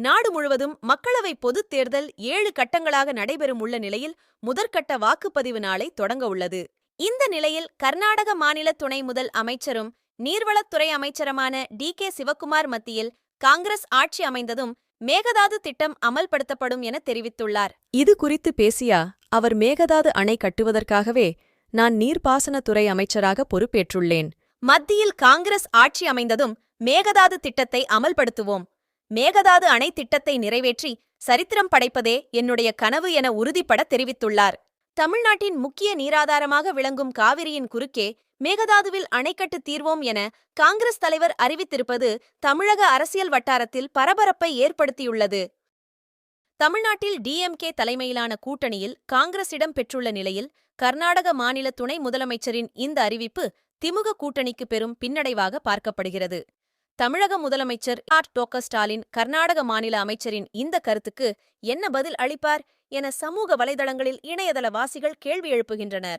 நாடு முழுவதும் மக்களவை பொதுத் தேர்தல் 7 கட்டங்களாக நடைபெறும் உள்ள நிலையில் முதற்கட்ட வாக்குப்பதிவு நாளை தொடங்க உள்ளது. இந்த நிலையில் கர்நாடக மாநில துணை முதல் அமைச்சரும் நீர்வளத்துறை அமைச்சருமான டி.கே. சிவக்குமார் மத்தியில் காங்கிரஸ் ஆட்சி அமைந்ததும் மேகதாது திட்டம் அமல்படுத்தப்படும் என தெரிவித்துள்ளார். இது குறித்து பேசிய அவர், மேகதாது அணை கட்டுவதற்காகவே நான் நீர்ப்பாசனத்துறை அமைச்சராக பொறுப்பேற்றுள்ளேன். மத்தியில் காங்கிரஸ் ஆட்சி அமைந்ததும் மேகதாது திட்டத்தை அமல்படுத்துவோம். மேகதாது அணை திட்டத்தை நிறைவேற்றி சரித்திரம் படைப்பதே என்னுடைய கனவு என உறுதிபட தெரிவித்துள்ளார். தமிழ்நாட்டின் முக்கிய நீராதாரமாக விளங்கும் காவிரியின் குறுக்கே மேகதாதுவில் அணைக்கட்டு தீர்வோம் என காங்கிரஸ் தலைவர் அறிவித்திருப்பது தமிழக அரசியல் வட்டாரத்தில் பரபரப்பை ஏற்படுத்தியுள்ளது. தமிழ்நாட்டில் டி.எம்.கே. தலைமையிலான கூட்டணியில் காங்கிரசிடம் பெற்றுள்ள நிலையில் கர்நாடக மாநில துணை முதலமைச்சரின் இந்த அறிவிப்பு திமுக கூட்டணிக்கு பெரும் பின்னடைவாக பார்க்கப்படுகிறது. தமிழக முதலமைச்சர் ஸ்டாலின் கர்நாடக மாநில அமைச்சரின் இந்த கருத்துக்கு என்ன பதில் அளிப்பார் என சமூக வலைதளங்களில் இணையதள வாசிகள் கேள்வி எழுப்புகின்றனர்.